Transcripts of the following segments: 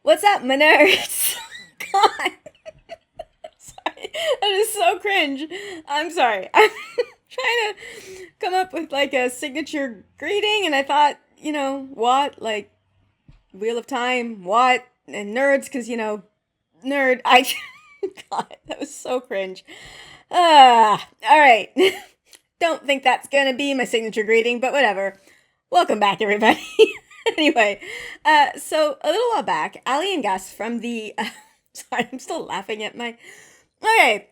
What's up, my nerds? God. Sorry. That is so cringe. I'm sorry. I'm trying to come up with like a signature greeting, and I thought, what? Like, Wheel of Time, what? And nerds, because, nerd. God, that was so cringe. Alright. Don't think that's gonna be my signature greeting, but whatever. Welcome back, everybody. Anyway, so a little while back, Ali and Gus from the... sorry, I'm still laughing at my... Okay,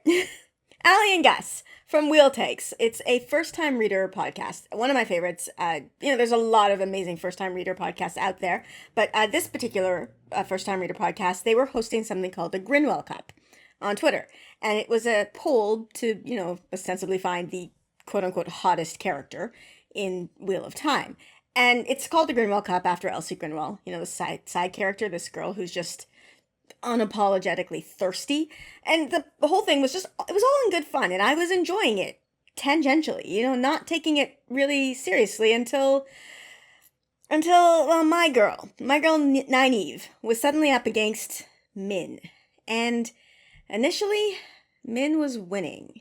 Ali and Gus from Wheel Takes. It's a first-time reader podcast, one of my favorites. There's a lot of amazing first-time reader podcasts out there, but this particular first-time reader podcast, they were hosting something called the Grinwall Cup on Twitter, and it was a poll to, ostensibly find the quote-unquote hottest character in Wheel of Time. And it's called the Grinwall Cup after Elsie Grinwall, the side character, this girl who's just unapologetically thirsty. And the whole thing was it was all in good fun, and I was enjoying it tangentially, not taking it really seriously until my girl Nynaeve was suddenly up against Min. And initially, Min was winning,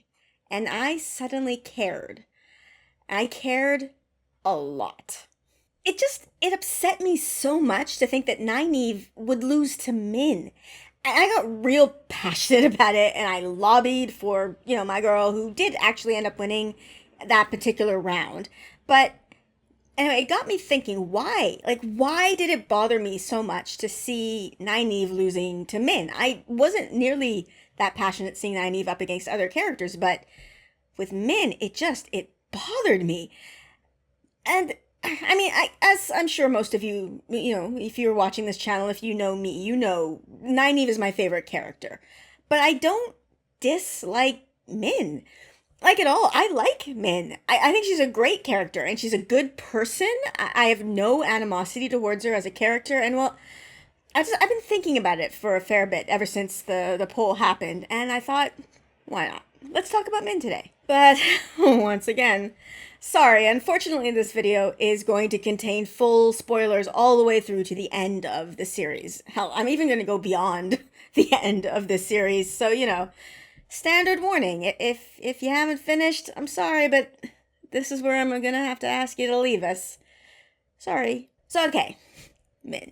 and I suddenly cared. I cared a lot. It upset me so much to think that Nynaeve would lose to Min. And I got real passionate about it, and I lobbied for, my girl, who did actually end up winning that particular round. But anyway, it got me thinking, why? Why did it bother me so much to see Nynaeve losing to Min? I wasn't nearly that passionate seeing Nynaeve up against other characters, but with Min, it bothered me. And I mean, as I'm sure most of you, if you're watching this channel, if you know me, Nynaeve is my favorite character. But I don't dislike Min, at all. I like Min. I think she's a great character, and she's a good person. I have no animosity towards her as a character, and well, I've been thinking about it for a fair bit ever since the poll happened, and I thought, why not? Let's talk about Min today. But once again, sorry, unfortunately this video is going to contain full spoilers all the way through to the end of the series. Hell, I'm even going to go beyond the end of this series, so, standard warning. If you haven't finished, I'm sorry, but this is where I'm going to have to ask you to leave us. Sorry. So, okay, Min.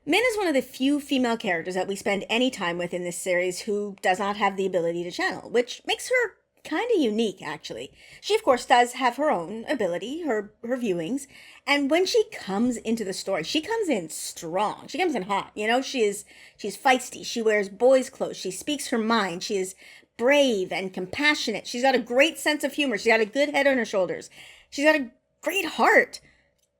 Min is one of the few female characters that we spend any time with in this series who does not have the ability to channel, which makes her kind of unique, actually. She, of course, does have her own ability, her viewings, and when she comes into the story, she comes in strong. She comes in hot, she's feisty, she wears boys' clothes, she speaks her mind, she is brave and compassionate, she's got a great sense of humor, she's got a good head on her shoulders, she's got a great heart.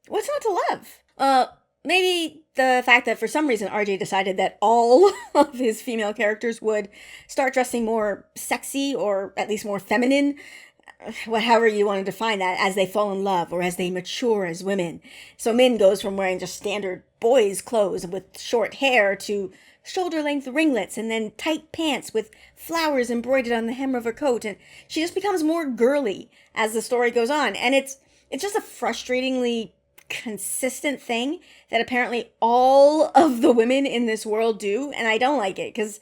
What's not to love? Maybe the fact that for some reason RJ decided that all of his female characters would start dressing more sexy or at least more feminine, however you want to define that, as they fall in love or as they mature as women. So Min goes from wearing just standard boys' clothes with short hair to shoulder-length ringlets and then tight pants with flowers embroidered on the hem of her coat, and she just becomes more girly as the story goes on. And it's just a frustratingly consistent thing that apparently all of the women in this world do, and I don't like it, because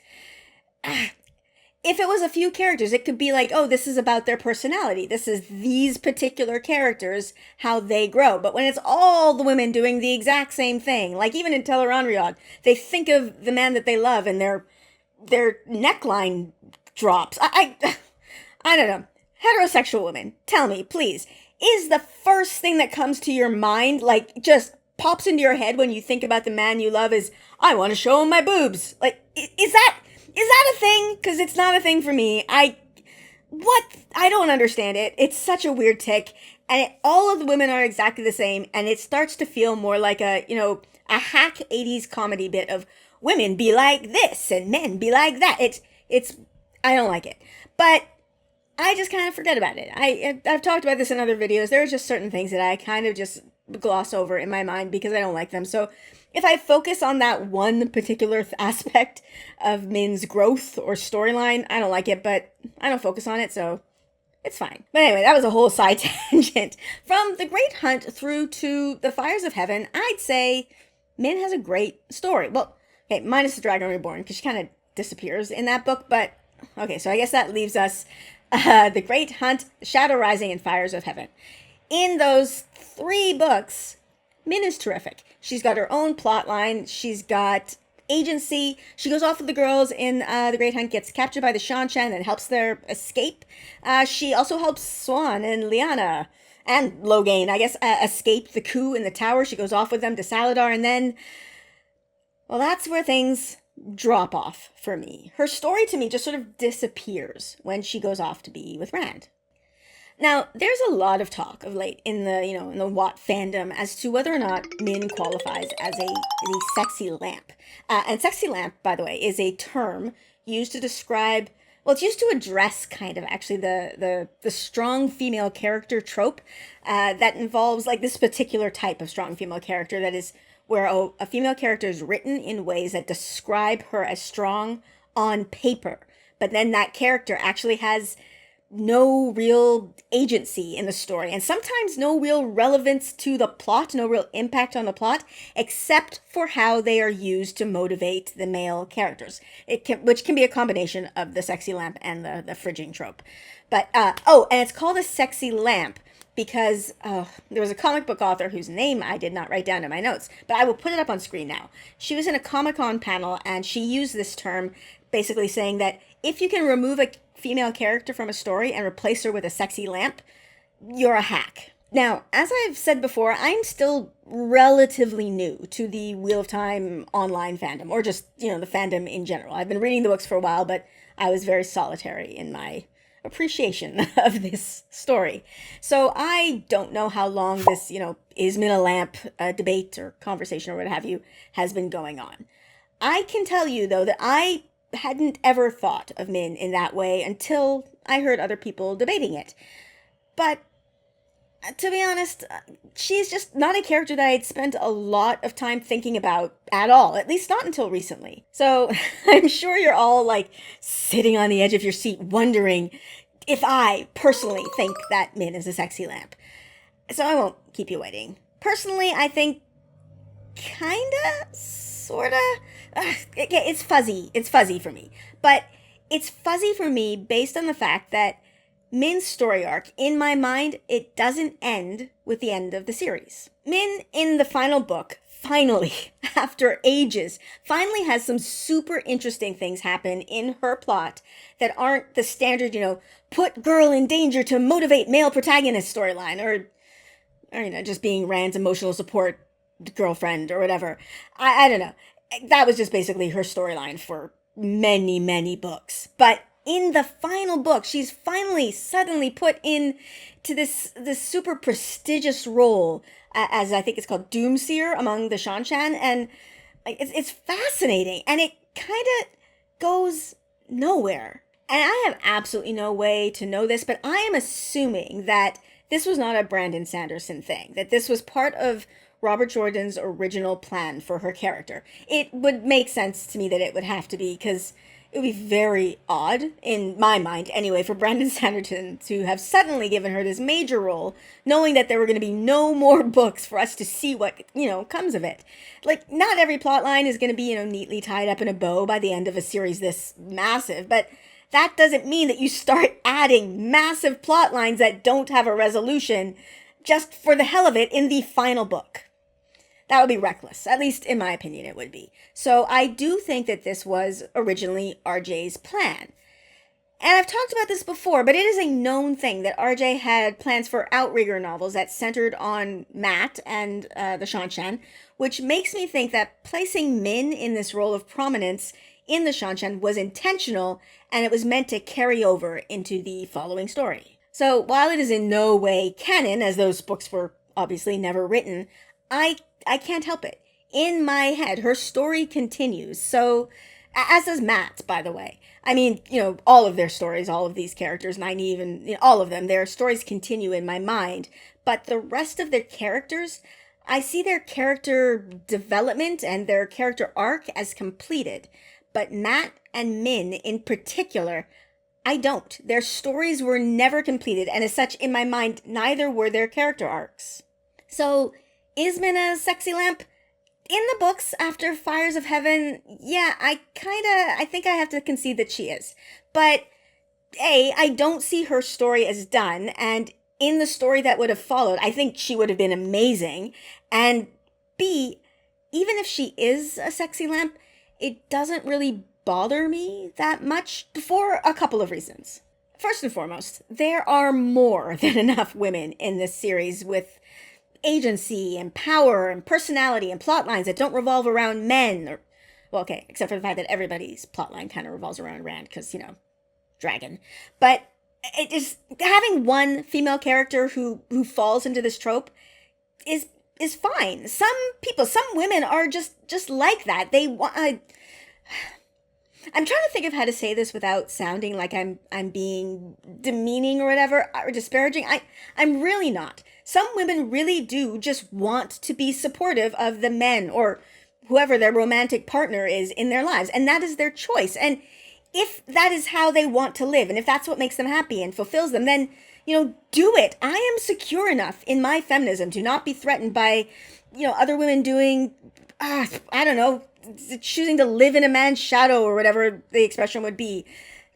if it was a few characters, it could be like, oh, this is about their personality, this is these particular characters, how they grow. But when it's all the women doing the exact same thing, like even in Tel'aran'rhiod, they think of the man that they love and their neckline drops. I don't know. Heterosexual women, tell me, please, is the first thing that comes to your mind, just pops into your head when you think about the man you love, is, I want to show him my boobs? Is that a thing? Because it's not a thing for me. I don't understand it. It's such a weird tick, and all of the women are exactly the same, and it starts to feel more like a hack 80s comedy bit of women be like this and men be like that. I don't like it. But I just kind of forget about it. I've talked about this in other videos. There are just certain things that I kind of just gloss over in my mind because I don't like them. So if I focus on that one particular aspect of Min's growth or storyline, I don't like it, but I don't focus on it, so it's fine. But anyway, that was a whole side tangent. From The Great Hunt through to The Fires of Heaven, I'd say Min has a great story. Well, Okay, minus the Dragon Reborn, because she kind of disappears in that book. But, okay, so I guess that leaves us The Great Hunt, Shadow Rising, and Fires of Heaven. In those 3 books, Min is terrific. She's got her own plot line. She's got agency. She goes off with the girls in The Great Hunt, gets captured by the Shanshan and helps their escape. She also helps Swan and Liana and Logain, I guess, escape the coup in the tower. She goes off with them to Saladar, and then, well, that's where things drop off for me. Her story to me just sort of disappears when she goes off to be with Rand. Now, there's a lot of talk of late in the Watt fandom as to whether or not Min qualifies as a sexy lamp. And sexy lamp, by the way, is a term used to describe, well, it's used to address kind of actually the strong female character trope that involves like this particular type of strong female character that is where a female character is written in ways that describe her as strong on paper, but then that character actually has no real agency in the story, and sometimes no real relevance to the plot, no real impact on the plot, except for how they are used to motivate the male characters. Which can be a combination of the sexy lamp and the fridging trope. But, and it's called a sexy lamp because there was a comic book author whose name I did not write down in my notes, but I will put it up on screen now. She was in a Comic-Con panel, and she used this term, basically saying that if you can remove a female character from a story and replace her with a sexy lamp, you're a hack. Now, as I've said before, I'm still relatively new to the Wheel of Time online fandom, or just, the fandom in general. I've been reading the books for a while, but I was very solitary in my appreciation of this story. So I don't know how long this, is Min a lamp debate or conversation or what have you has been going on. I can tell you, though, that I hadn't ever thought of Min in that way until I heard other people debating it. But to be honest, she's just not a character that I'd spent a lot of time thinking about at all, at least not until recently. So I'm sure you're all like sitting on the edge of your seat wondering if I personally think that Min is a sexy lamp. So I won't keep you waiting. Personally, I think kinda, sorta, it's fuzzy. It's fuzzy for me. But it's fuzzy for me based on the fact that Min's story arc, in my mind, it doesn't end with the end of the series. Min, in the final book, finally, after ages, finally has some super interesting things happen in her plot that aren't the standard, put girl in danger to motivate male protagonist storyline, or just being Rand's emotional support girlfriend or whatever. I don't know. That was just basically her storyline for many, many books. But in the final book, she's finally suddenly put in to this super prestigious role as I think it's called Doomseer among the Shanshan, and like it's fascinating, and it kind of goes nowhere. And I have absolutely no way to know this, but I am assuming that this was not a Brandon Sanderson thing, that this was part of Robert Jordan's original plan for her character. It would make sense to me that it would have to be, because it would be very odd, in my mind anyway, for Brandon Sanderson to have suddenly given her this major role, knowing that there were going to be no more books for us to see what, comes of it. Like, not every plot line is going to be, neatly tied up in a bow by the end of a series this massive, but that doesn't mean that you start adding massive plot lines that don't have a resolution just for the hell of it in the final book. That would be reckless. At least in my opinion, it would be. So I do think that this was originally RJ's plan. And I've talked about this before, but it is a known thing that RJ had plans for Outrigger novels that centered on Matt and the Shanshan, which makes me think that placing Min in this role of prominence in the Shanshan was intentional, and it was meant to carry over into the following story. So while it is in no way canon, as those books were obviously never written, I can't help it. In my head, her story continues. So, as does Matt's, by the way. I mean, all of their stories, all of these characters, Nynaeve and all of them, their stories continue in my mind. But the rest of their characters, I see their character development and their character arc as completed. But Matt and Min in particular, I don't. Their stories were never completed, and as such, in my mind, neither were their character arcs. So, is Min a sexy lamp? in the books after Fires of Heaven, yeah, I think I have to concede that she is. But A, I don't see her story as done, and in the story that would have followed, I think she would have been amazing. And B, even if she is a sexy lamp, it doesn't really bother me that much for a couple of reasons. First and foremost, there are more than enough women in this series with agency and power and personality and plot lines that don't revolve around men. Or, well, okay, except for the fact that everybody's plotline kind of revolves around Rand because, you know, dragon. But it is having one female character who falls into this trope is fine. Some women are just like that. They want. I'm trying to think of how to say this without sounding like I'm being demeaning or whatever, or disparaging. I'm really not. Some women really do just want to be supportive of the men or whoever their romantic partner is in their lives, and that is their choice. And if that is how they want to live, and if that's what makes them happy and fulfills them, then, you know, do it. I am secure enough in my feminism to not be threatened by, you know, other women doing, I don't know, choosing to live in a man's shadow or whatever the expression would be.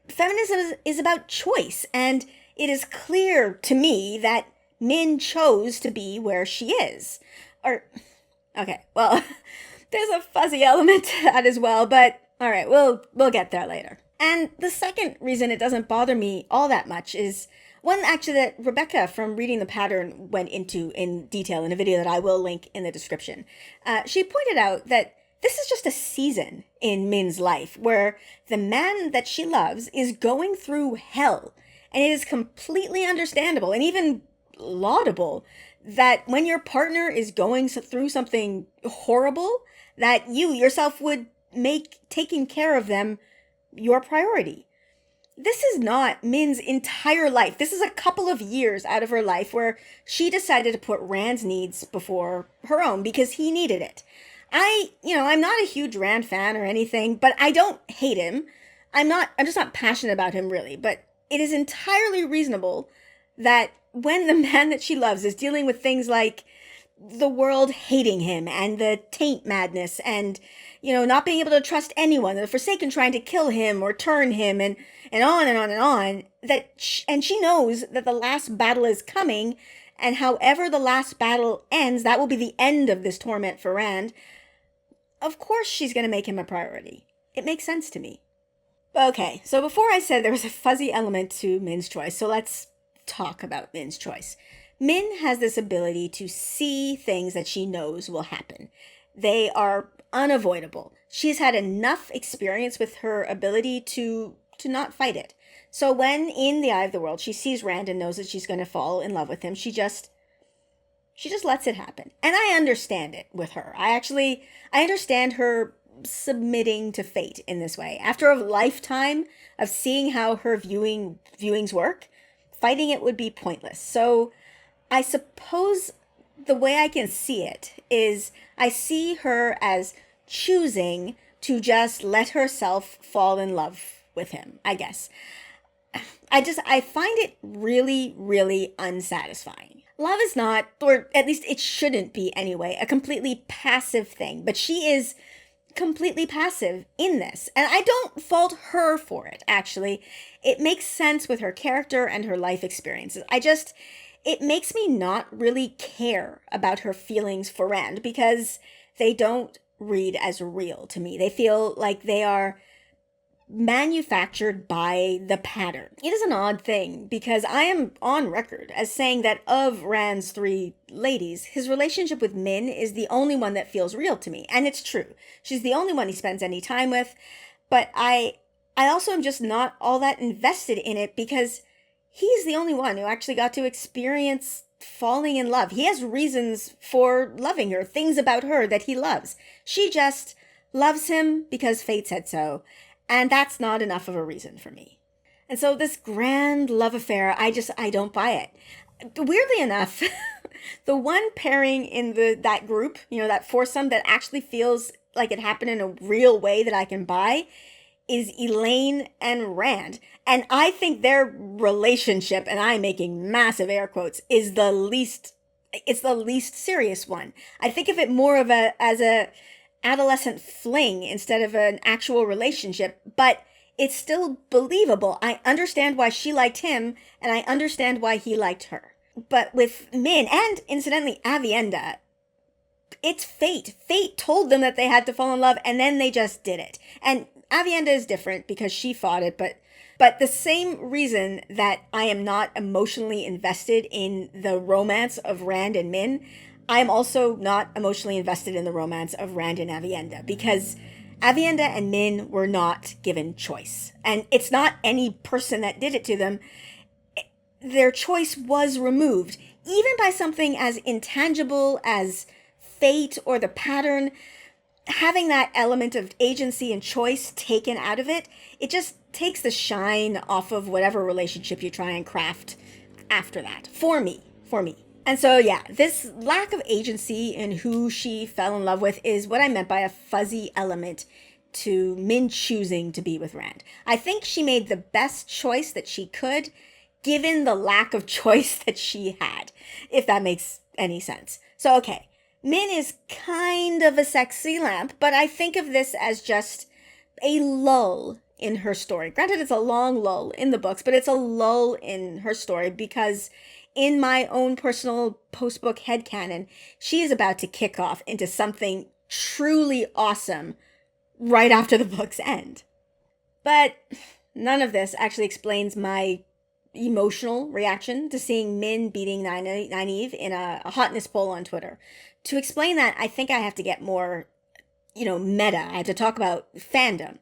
Feminism is about choice, and it is clear to me that Min chose to be where she is. Or, okay, well, there's a fuzzy element to that as well, but all right, we'll get there later. And the second reason it doesn't bother me all that much is one actually that Rebecca from Reading the Pattern went into in detail in a video that I will link in the description. She pointed out that this is just a season in Min's life where the man that she loves is going through hell. And it is completely understandable and even laudable that when your partner is going through something horrible, that you yourself would make taking care of them your priority. This is not Min's entire life. This is a couple of years out of her life where she decided to put Rand's needs before her own because he needed it. I'm not a huge Rand fan or anything, but I don't hate him. I'm just not passionate about him really, but it is entirely reasonable that when the man that she loves is dealing with things like the world hating him and the taint madness and, you know, not being able to trust anyone, the Forsaken trying to kill him or turn him and on and on and on, and she knows that the last battle is coming, and however the last battle ends, that will be the end of this torment for Rand. Of course she's going to make him a priority. It makes sense to me. Okay, so before I said there was a fuzzy element to Min's choice, so let's talk about Min's choice. Min has this ability to see things that she knows will happen. They are unavoidable. She's had enough experience with her ability to not fight it. So when in the Eye of the World she sees Rand and knows that she's going to fall in love with him, she just lets it happen. And I understand it with her. I understand her submitting to fate in this way. After a lifetime of seeing how her viewings work, fighting it would be pointless. So I suppose the way I can see it is I see her as choosing to just let herself fall in love with him, I guess. I find it really, really unsatisfying. Love is not, or at least it shouldn't be anyway, a completely passive thing, but she is completely passive in this. And I don't fault her for it, actually. It makes sense with her character and her life experiences. It makes me not really care about her feelings for Rand because they don't read as real to me. They feel like they are manufactured by the pattern. It is an odd thing because I am on record as saying that of Rand's three ladies, his relationship with Min is the only one that feels real to me. And it's true. She's the only one he spends any time with. But I also am just not all that invested in it because he's the only one who actually got to experience falling in love. He has reasons for loving her, things about her that he loves. She just loves him because fate said so. And that's not enough of a reason for me. And so this grand love affair, I don't buy it. Weirdly enough, the one pairing in that group, that foursome that actually feels like it happened in a real way that I can buy is Elaine and Rand. And I think their relationship, and I'm making massive air quotes, is the least it's the least serious one. I think of it more of as a adolescent fling instead of an actual relationship, but it's still believable. I understand why she liked him, and I understand why he liked her. But with Min, and incidentally Avienda, it's fate. Fate told them that they had to fall in love, and then they just did it. And Avienda is different because she fought it, but the same reason that I am not emotionally invested in the romance of Rand and Min, I am also not emotionally invested in the romance of Rand and Avienda, because Avienda and Min were not given choice. And it's not any person that did it to them. Their choice was removed, even by something as intangible as fate or the pattern. Having that element of agency and choice taken out of it, it just takes the shine off of whatever relationship you try and craft after that. For me. And so, yeah, this lack of agency in who she fell in love with is what I meant by a fuzzy element to Min choosing to be with Rand. I think she made the best choice that she could, given the lack of choice that she had, if that makes any sense. So, okay, Min is kind of a sexy lamp, but I think of this as just a lull in her story. Granted, it's a long lull in the books, but it's a lull in her story because in my own personal post-book headcanon, she is about to kick off into something truly awesome right after the book's end. But none of this actually explains my emotional reaction to seeing Min beating Nynaeve in a hotness poll on Twitter. To explain that, I think I have to get more, meta. I have to talk about fandom.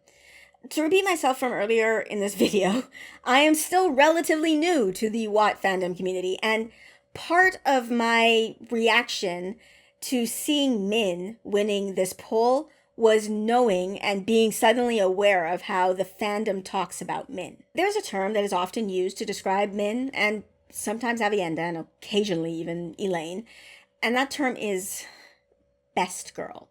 To repeat myself from earlier in this video, I am still relatively new to the Watt fandom community, and part of my reaction to seeing Min winning this poll was knowing and being suddenly aware of how the fandom talks about Min. There's a term that is often used to describe Min, and sometimes Avienda, and occasionally even Elaine, and that term is best girl.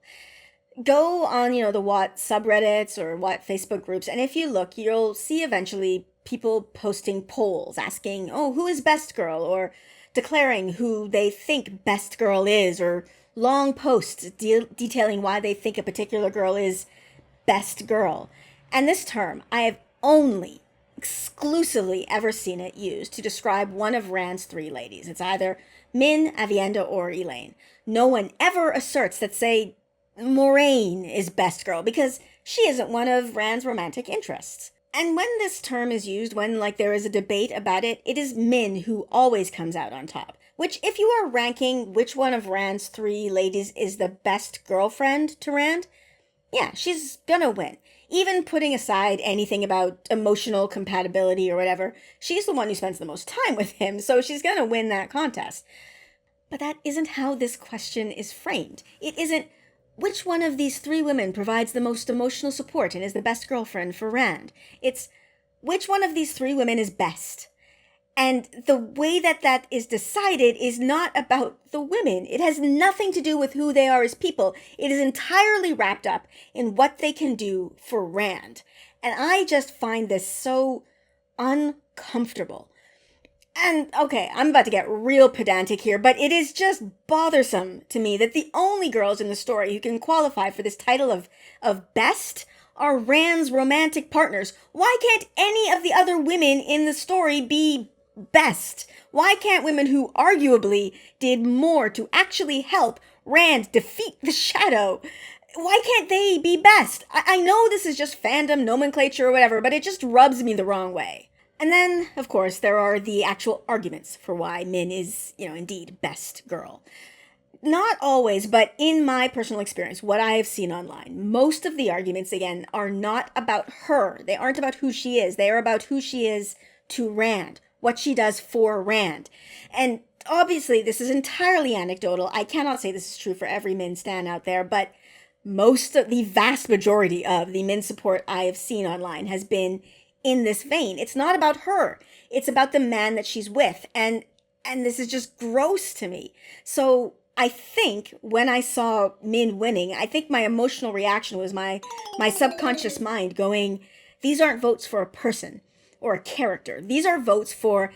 Go on, the Watt subreddits or Watt Facebook groups, and if you look, you'll see eventually people posting polls asking, who is best girl, or declaring who they think best girl is, or long posts detailing why they think a particular girl is best girl. And this term, I have only exclusively ever seen it used to describe one of Rand's three ladies. It's either Min, Avienda, or Elaine. No one ever asserts that, say, Moraine is best girl, because she isn't one of Rand's romantic interests. And when this term is used, when there is a debate about it, it is Min who always comes out on top. Which, if you are ranking which one of Rand's three ladies is the best girlfriend to Rand, yeah, she's gonna win. Even putting aside anything about emotional compatibility or whatever, she's the one who spends the most time with him, so she's gonna win that contest. But that isn't how this question is framed. It isn't, which one of these three women provides the most emotional support and is the best girlfriend for Rand? It's, which one of these three women is best? And the way that is decided is not about the women. It has nothing to do with who they are as people. It is entirely wrapped up in what they can do for Rand. And I just find this so uncomfortable. And okay, I'm about to get real pedantic here, but it is just bothersome to me that the only girls in the story who can qualify for this title of best are Rand's romantic partners. Why can't any of the other women in the story be best? Why can't women who arguably did more to actually help Rand defeat the Shadow, why can't they be best? I know this is just fandom nomenclature or whatever, but it just rubs me the wrong way. And then, of course, there are the actual arguments for why Min is, indeed best girl. Not always, but in my personal experience, what I have seen online, most of the arguments, again, are not about her. They aren't about who she is. They are about who she is to Rand, what she does for Rand. And obviously, this is entirely anecdotal. I cannot say this is true for every Min stan out there, but the vast majority of the Min support I have seen online has been in this vein. It's not about her. It's about the man that she's with. And this is just gross to me. So I think when I saw Min winning, I think my emotional reaction was my subconscious mind going, these aren't votes for a person or a character. These are votes for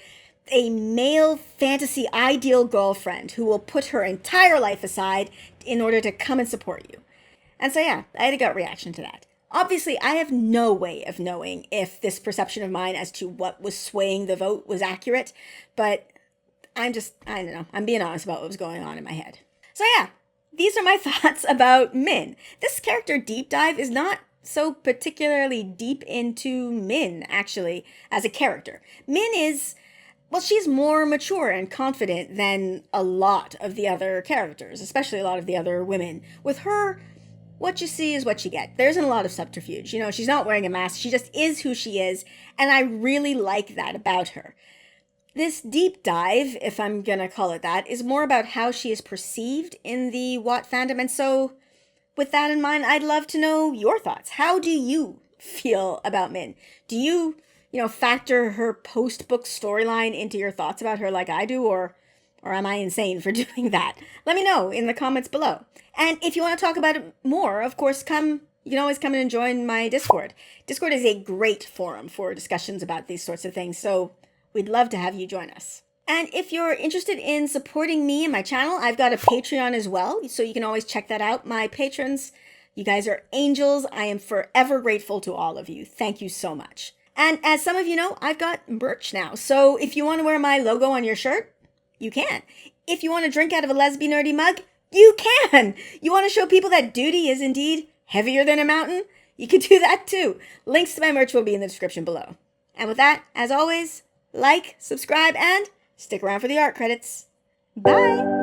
a male fantasy ideal girlfriend who will put her entire life aside in order to come and support you. And so yeah, I had a gut reaction to that. Obviously, I have no way of knowing if this perception of mine as to what was swaying the vote was accurate, but I don't know, I'm being honest about what was going on in my head. So yeah, these are my thoughts about Min. This character deep dive is not so particularly deep into Min, actually, as a character. Min is, well, she's more mature and confident than a lot of the other characters, especially a lot of the other women. With her, what you see is what you get. There isn't a lot of subterfuge. You know, she's not wearing a mask. She just is who she is, and I really like that about her. This deep dive, if I'm gonna call it that, is more about how she is perceived in the Watt fandom, and so with that in mind, I'd love to know your thoughts. How do you feel about Min? Do you factor her post-book storyline into your thoughts about her like I do, or am I insane for doing that? Let me know in the comments below. And if you want to talk about it more, of course, you can always come in and join my Discord. Discord is a great forum for discussions about these sorts of things, so we'd love to have you join us. And if you're interested in supporting me and my channel, I've got a Patreon as well, so you can always check that out. My patrons, you guys are angels. I am forever grateful to all of you. Thank you so much. And as some of you know, I've got merch now, so if you want to wear my logo on your shirt, you can. If you want to drink out of a lesbian nerdy mug, you can. You want to show people that duty is indeed heavier than a mountain? You can do that too. Links to my merch will be in the description below. And with that, as always, like, subscribe, and stick around for the art credits. Bye!